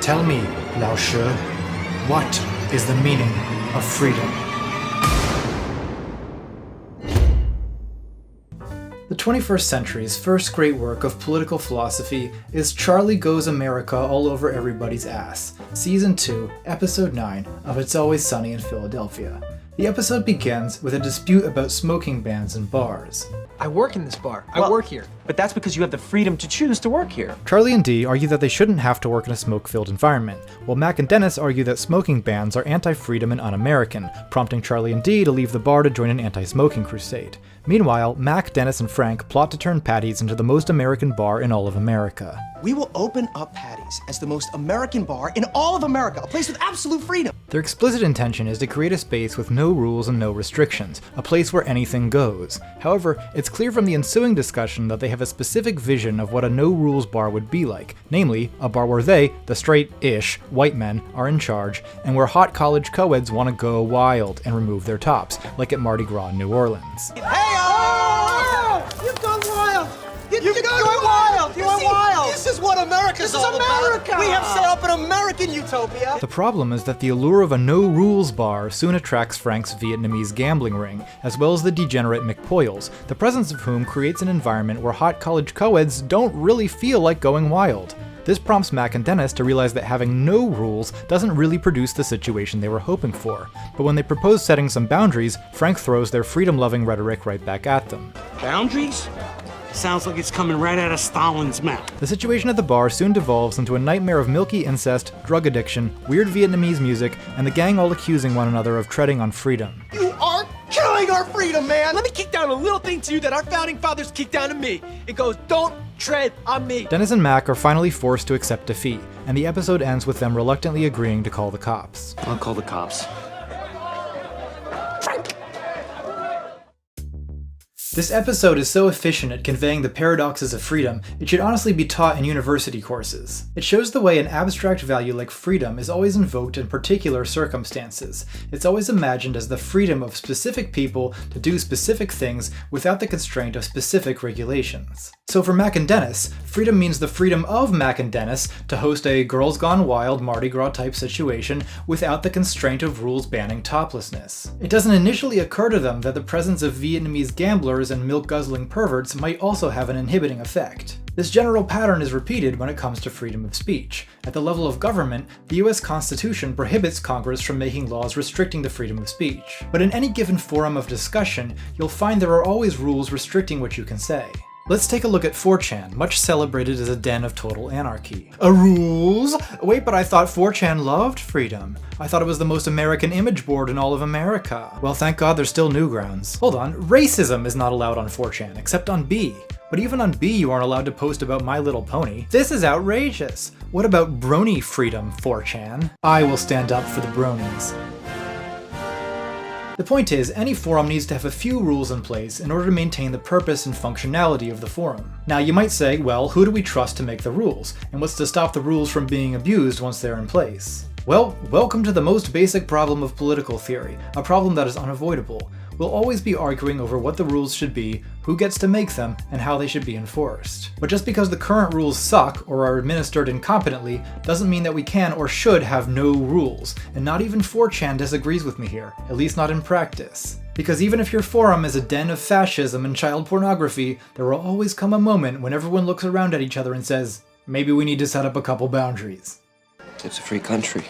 Tell me, Lao Shi, what is the meaning of freedom? The 21st century's first great work of political philosophy is Charlie Goes America All Over Everybody's Ass, Season 2, Episode 9 of It's Always Sunny in Philadelphia. The episode begins with a dispute about smoking bans in bars. I work in this bar. I work here. But that's because you have the freedom to choose to work here. Charlie and Dee argue that they shouldn't have to work in a smoke-filled environment, while Mac and Dennis argue that smoking bans are anti-freedom and un-American, prompting Charlie and Dee to leave the bar to join an anti-smoking crusade. Meanwhile, Mac, Dennis, and Frank plot to turn Patty's into the most American bar in all of America. We will open up Patty's as the most American bar in all of America, a place with absolute freedom. Their explicit intention is to create a space with no rules and no restrictions, a place where anything goes. However, it's clear from the ensuing discussion that they have a specific vision of what a no-rules bar would be like, namely, a bar where they, the straight-ish, white men, are in charge, and where hot college co-eds want to go wild and remove their tops, like at Mardi Gras in New Orleans. You've gone wild! You've gone wild! You went wild! This is what America's all about! We have set up an American utopia! The problem is that the allure of a no-rules bar soon attracts Frank's Vietnamese gambling ring, as well as the degenerate McPoyles, the presence of whom creates an environment where hot college co-eds don't really feel like going wild. This prompts Mac and Dennis to realize that having no rules doesn't really produce the situation they were hoping for. But when they propose setting some boundaries, Frank throws their freedom-loving rhetoric right back at them. Boundaries? Sounds like it's coming right out of Stalin's mouth. The situation at the bar soon devolves into a nightmare of milky incest, drug addiction, weird Vietnamese music, and the gang all accusing one another of treading on freedom. You are killing our freedom, man! Let me kick down a little thing to you that our founding fathers kicked down to me. It goes, don't tread on me. Dennis and Mac are finally forced to accept defeat, and the episode ends with them reluctantly agreeing to call the cops. I'll call the cops. This episode is so efficient at conveying the paradoxes of freedom, it should honestly be taught in university courses. It shows the way an abstract value like freedom is always invoked in particular circumstances. It's always imagined as the freedom of specific people to do specific things without the constraint of specific regulations. So for Mac and Dennis, freedom means the freedom of Mac and Dennis to host a Girls Gone Wild Mardi Gras type situation without the constraint of rules banning toplessness. It doesn't initially occur to them that the presence of Vietnamese gamblers and milk-guzzling perverts might also have an inhibiting effect. This general pattern is repeated when it comes to freedom of speech. At the level of government, the US Constitution prohibits Congress from making laws restricting the freedom of speech. But in any given forum of discussion, you'll find there are always rules restricting what you can say. Let's take a look at 4chan, much celebrated as a den of total anarchy. Rules? Wait, but I thought 4chan loved freedom. I thought it was the most American image board in all of America. Well, thank God there's still Newgrounds. Hold on, racism is not allowed on 4chan, except on B. But even on B you aren't allowed to post about My Little Pony. This is outrageous. What about brony freedom, 4chan? I will stand up for the bronies. The point is, any forum needs to have a few rules in place in order to maintain the purpose and functionality of the forum. Now you might say, well, who do we trust to make the rules? And what's to stop the rules from being abused once they're in place? Well, welcome to the most basic problem of political theory, a problem that is unavoidable. We'll always be arguing over what the rules should be, who gets to make them, and how they should be enforced. But just because the current rules suck or are administered incompetently doesn't mean that we can or should have no rules, and not even 4chan disagrees with me here, at least not in practice. Because even if your forum is a den of fascism and child pornography, there will always come a moment when everyone looks around at each other and says, maybe we need to set up a couple boundaries. It's a free country,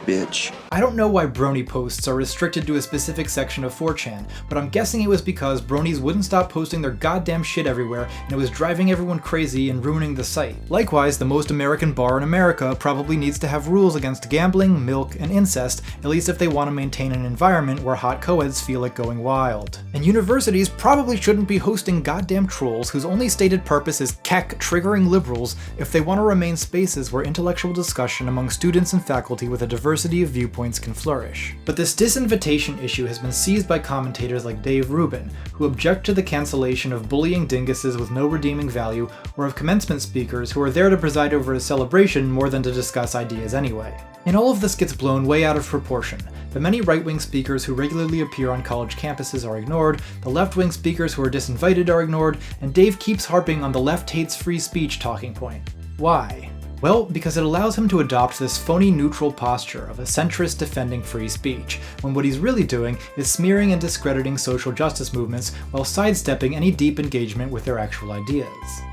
bitch. I don't know why brony posts are restricted to a specific section of 4chan, but I'm guessing it was because bronies wouldn't stop posting their goddamn shit everywhere, and it was driving everyone crazy and ruining the site. Likewise, the most American bar in America probably needs to have rules against gambling, milk, and incest, at least if they want to maintain an environment where hot co-eds feel like going wild. And universities probably shouldn't be hosting goddamn trolls whose only stated purpose is triggering liberals if they want to remain spaces where intellectual discussion among students and faculty with a diversity of viewpoints can flourish. But this disinvitation issue has been seized by commentators like Dave Rubin, who object to the cancellation of bullying dinguses with no redeeming value, or of commencement speakers who are there to preside over a celebration more than to discuss ideas anyway. And all of this gets blown way out of proportion. The many right-wing speakers who regularly appear on college campuses are ignored, the left-wing speakers who are disinvited are ignored, and Dave keeps harping on the left hates free speech talking point. Why? Well, because it allows him to adopt this phony neutral posture of a centrist defending free speech, when what he's really doing is smearing and discrediting social justice movements while sidestepping any deep engagement with their actual ideas.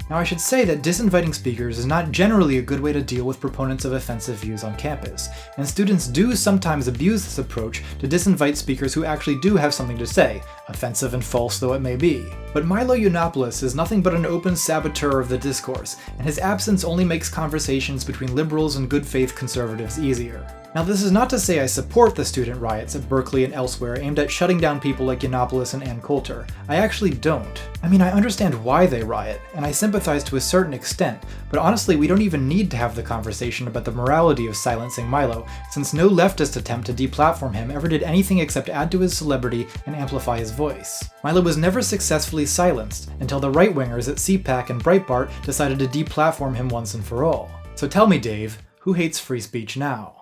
Now I should say that disinviting speakers is not generally a good way to deal with proponents of offensive views on campus, and students do sometimes abuse this approach to disinvite speakers who actually do have something to say, offensive and false though it may be. But Milo Yiannopoulos is nothing but an open saboteur of the discourse, and his absence only makes conversations between liberals and good faith conservatives easier. Now this is not to say I support the student riots at Berkeley and elsewhere aimed at shutting down people like Yiannopoulos and Ann Coulter. I actually don't. I mean, I understand why they riot, and I sympathize to a certain extent, but honestly we don't even need to have the conversation about the morality of silencing Milo, since no leftist attempt to deplatform him ever did anything except add to his celebrity and amplify his voice. Milo was never successfully silenced, until the right-wingers at CPAC and Breitbart decided to deplatform him once and for all. So tell me, Dave, who hates free speech now?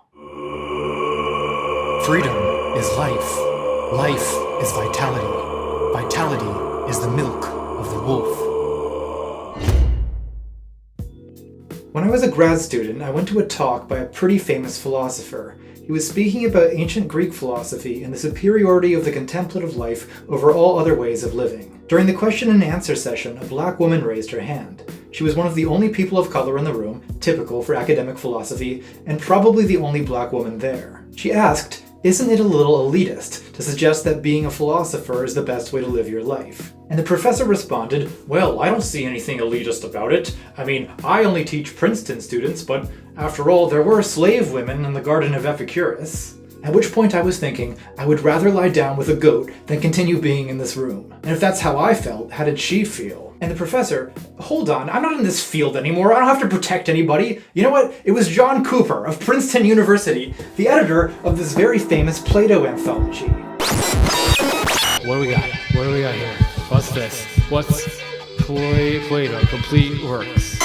Freedom is life. Life is vitality. Vitality is the milk of the wolf. When I was a grad student, I went to a talk by a pretty famous philosopher. He was speaking about ancient Greek philosophy and the superiority of the contemplative life over all other ways of living. During the question and answer session, a black woman raised her hand. She was one of the only people of color in the room, typical for academic philosophy, and probably the only black woman there. She asked, "Isn't it a little elitist to suggest that being a philosopher is the best way to live your life?" And the professor responded, "Well, I don't see anything elitist about it. I mean, I only teach Princeton students, but after all, there were slave women in the Garden of Epicurus." At which point I was thinking, I would rather lie down with a goat than continue being in this room. And if that's how I felt, how did she feel? And the professor, "Hold on, I'm not in this field anymore, I don't have to protect anybody. You know what? It was John Cooper of Princeton University, the editor of this very famous Plato anthology." What do we got? What do we got here? What's this? What's Plato? Complete works.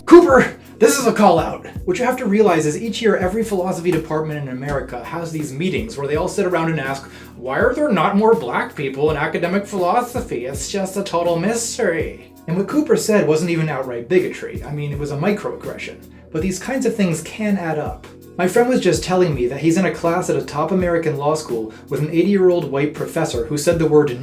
Cooper! This is a call out. What you have to realize is each year every philosophy department in America has these meetings where they all sit around and ask, why are there not more black people in academic philosophy? It's just a total mystery. And what Cooper said wasn't even outright bigotry. I mean, it was a microaggression. But these kinds of things can add up. My friend was just telling me that he's in a class at a top American law school with an 80-year-old white professor who said the word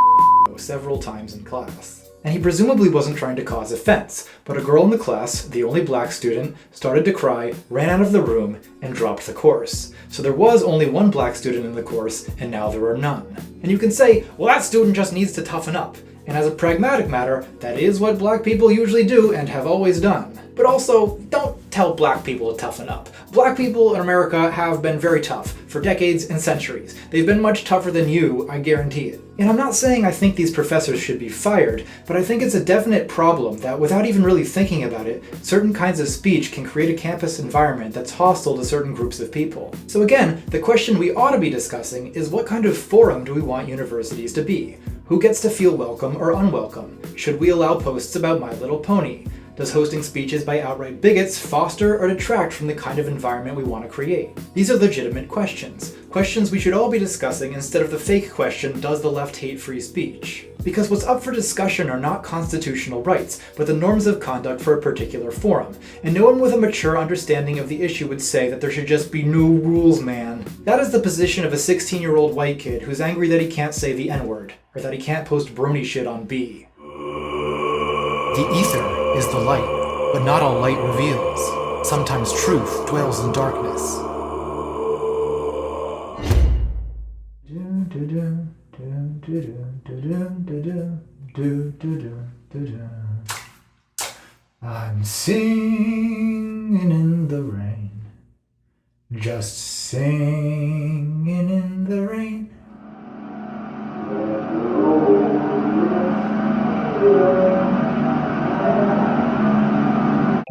several times in class. And he presumably wasn't trying to cause offense, but a girl in the class, the only black student, started to cry, ran out of the room, and dropped the course. So there was only one black student in the course, and now there are none. And you can say, well, that student just needs to toughen up. And as a pragmatic matter, that is what black people usually do and have always done. But also, don't tell black people to toughen up. Black people in America have been very tough for decades and centuries. They've been much tougher than you, I guarantee it. And I'm not saying I think these professors should be fired, but I think it's a definite problem that without even really thinking about it, certain kinds of speech can create a campus environment that's hostile to certain groups of people. So again, the question we ought to be discussing is what kind of forum do we want universities to be? Who gets to feel welcome or unwelcome? Should we allow posts about My Little Pony? Does hosting speeches by outright bigots foster or detract from the kind of environment we want to create? These are legitimate questions. Questions we should all be discussing instead of the fake question, does the left hate free speech? Because what's up for discussion are not constitutional rights, but the norms of conduct for a particular forum. And no one with a mature understanding of the issue would say that there should just be no rules, man. That is the position of a 16-year-old white kid who's angry that he can't say the N-word, or that he can't post brony shit on B. The ether is the light, but not all light reveals. Sometimes truth dwells in darkness. I'm singing in the rain, just singing in the rain.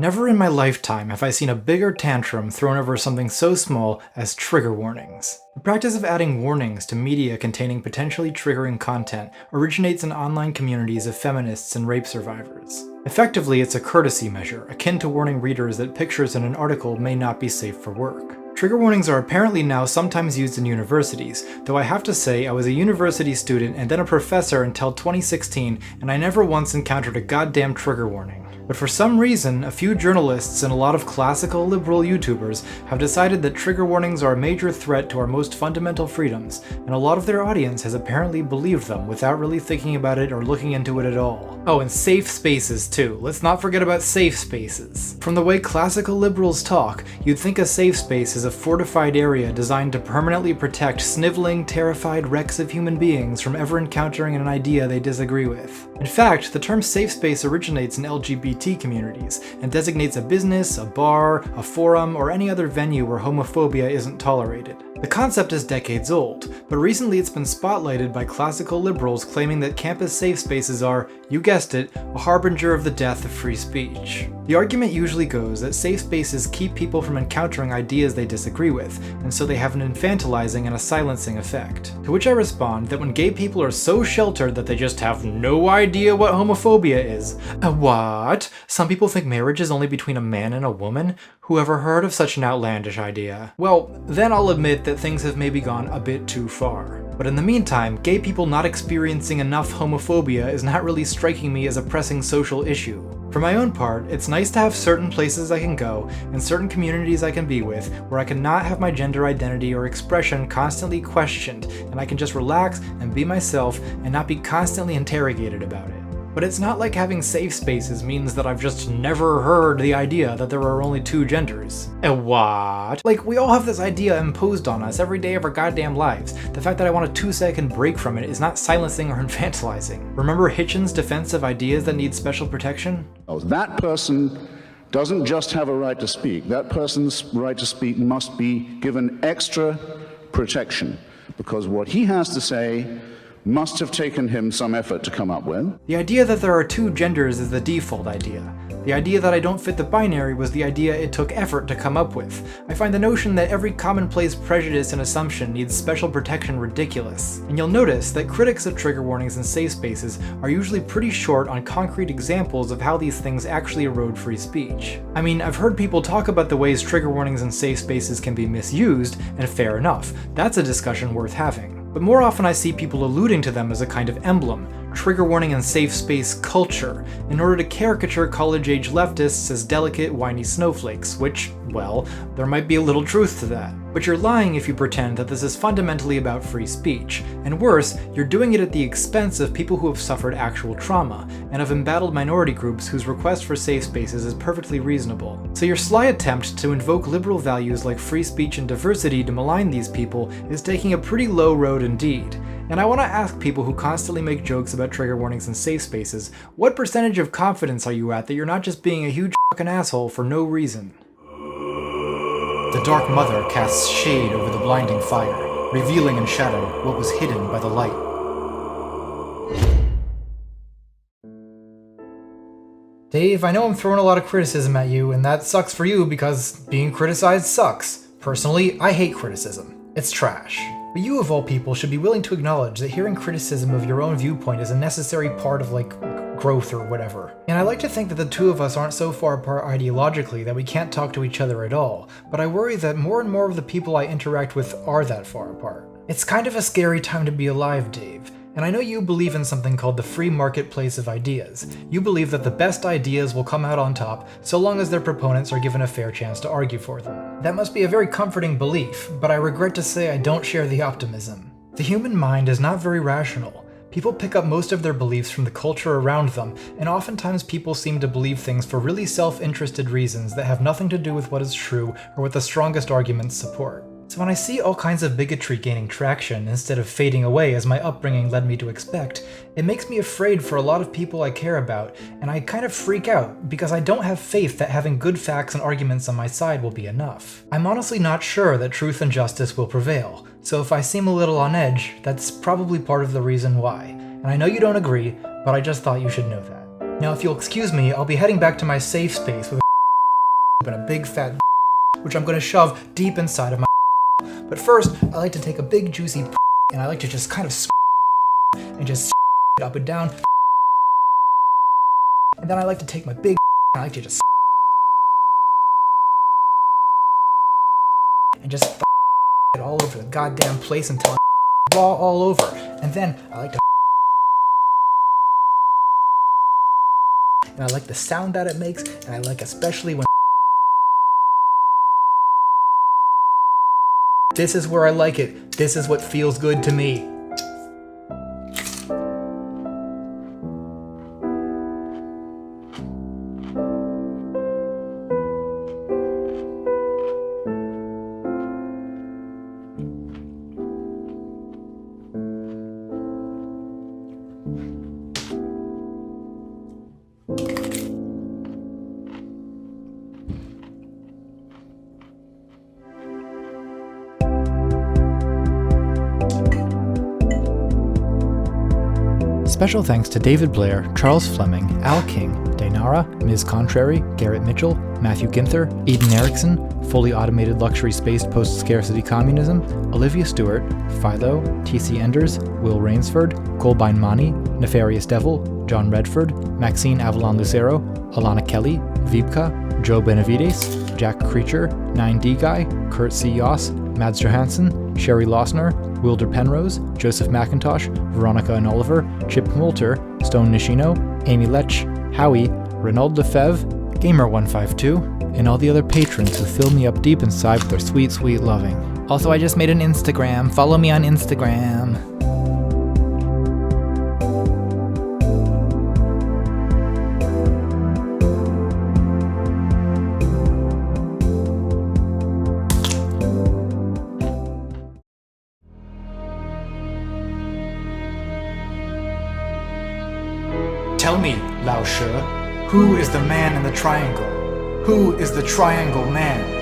Never in my lifetime have I seen a bigger tantrum thrown over something so small as trigger warnings. The practice of adding warnings to media containing potentially triggering content originates in online communities of feminists and rape survivors. Effectively, it's a courtesy measure, akin to warning readers that pictures in an article may not be safe for work. Trigger warnings are apparently now sometimes used in universities, though I have to say I was a university student and then a professor until 2016, and I never once encountered a goddamn trigger warning. But for some reason, a few journalists and a lot of classical liberal YouTubers have decided that trigger warnings are a major threat to our most fundamental freedoms, and a lot of their audience has apparently believed them without really thinking about it or looking into it at all. Oh, and safe spaces too. Let's not forget about safe spaces. From the way classical liberals talk, you'd think a safe space is a fortified area designed to permanently protect sniveling, terrified wrecks of human beings from ever encountering an idea they disagree with. In fact, the term safe space originates in LGBT communities and designates a business, a bar, a forum, or any other venue where homophobia isn't tolerated. The concept is decades old, but recently it's been spotlighted by classical liberals claiming that campus safe spaces are, you guessed it, a harbinger of the death of free speech. The argument usually goes that safe spaces keep people from encountering ideas they disagree with, and so they have an infantilizing and a silencing effect. To which I respond that when gay people are so sheltered that they just have no idea what homophobia is. What? Some people think marriage is only between a man and a woman? Who ever heard of such an outlandish idea? Well, then I'll admit that things have maybe gone a bit too far. But in the meantime, gay people not experiencing enough homophobia is not really striking me as a pressing social issue. For my own part, it's nice to have certain places I can go and certain communities I can be with where I can not have my gender identity or expression constantly questioned, and I can just relax and be myself and not be constantly interrogated about it. But it's not like having safe spaces means that I've just never heard the idea that there are only two genders. What? Like, we all have this idea imposed on us every day of our goddamn lives. The fact that I want a 2-second break from it is not silencing or infantilizing. Remember Hitchens' defense of ideas that need special protection? That person doesn't just have a right to speak. That person's right to speak must be given extra protection, because what he has to say must have taken him some effort to come up with. The idea that there are two genders is the default idea. The idea that I don't fit the binary was the idea it took effort to come up with. I find the notion that every commonplace prejudice and assumption needs special protection ridiculous. And you'll notice that critics of trigger warnings and safe spaces are usually pretty short on concrete examples of how these things actually erode free speech. I mean, I've heard people talk about the ways trigger warnings and safe spaces can be misused, and fair enough, that's a discussion worth having. But more often I see people alluding to them as a kind of emblem, trigger warning and safe space culture, in order to caricature college-age leftists as delicate, whiny snowflakes, which, well, there might be a little truth to that. But you're lying if you pretend that this is fundamentally about free speech, and worse, you're doing it at the expense of people who have suffered actual trauma, and of embattled minority groups whose request for safe spaces is perfectly reasonable. So your sly attempt to invoke liberal values like free speech and diversity to malign these people is taking a pretty low road indeed. And I want to ask people who constantly make jokes about trigger warnings and safe spaces, what percentage of confidence are you at that you're not just being a huge fucking asshole for no reason? The Dark Mother casts shade over the blinding fire, revealing in shadow what was hidden by the light. Dave, I know I'm throwing a lot of criticism at you, and that sucks for you because being criticized sucks. Personally, I hate criticism. It's trash. But you of all people should be willing to acknowledge that hearing criticism of your own viewpoint is a necessary part of, growth or whatever. And I like to think that the two of us aren't so far apart ideologically that we can't talk to each other at all, but I worry that more and more of the people I interact with are that far apart. It's kind of a scary time to be alive, Dave. And I know you believe in something called the free marketplace of ideas. You believe that the best ideas will come out on top so long as their proponents are given a fair chance to argue for them. That must be a very comforting belief, but I regret to say I don't share the optimism. The human mind is not very rational. People pick up most of their beliefs from the culture around them, and oftentimes people seem to believe things for really self-interested reasons that have nothing to do with what is true or what the strongest arguments support. So when I see all kinds of bigotry gaining traction instead of fading away as my upbringing led me to expect, it makes me afraid for a lot of people I care about, and I kind of freak out because I don't have faith that having good facts and arguments on my side will be enough. I'm honestly not sure that truth and justice will prevail, so if I seem a little on edge, that's probably part of the reason why. And I know you don't agree, but I just thought you should know that. Now if you'll excuse me, I'll be heading back to my safe space with a big fat which I'm going to shove deep inside of my. But first, I like to take a big juicy and I like to just kind of and just it up and down. And then I like to take my big and I like to just and just it all over the goddamn place until I'm raw all over. And then I like to and I like the sound that it makes, and I like especially when this is where I like it. This is what feels good to me. Special thanks to David Blair, Charles Fleming, Al King, Dainara, Ms. Contrary, Garrett Mitchell, Matthew Ginther, Eden Erickson, Fully Automated Luxury Spaced Post-Scarcity Communism, Olivia Stewart, Philo, T.C. Enders, Will Rainsford, Colbine Mani, Nefarious Devil, John Redford, Maxine Avalon Lucero, Alana Kelly, Vibka, Joe Benavides, Jack Creature, 9D Guy, Kurt C. Yoss, Mads Johansson, Sherry Lossner, Wilder Penrose, Joseph McIntosh, Veronica and Oliver, Chip Moulter, Stone Nishino, Amy Lech, Howie, Renaud Lefebvre, Gamer152, and all the other patrons who fill me up deep inside with their sweet, sweet loving. Also, I just made an Instagram. Follow me on Instagram. Tell me, Lao She, who is the man in the triangle? Who is the triangle man?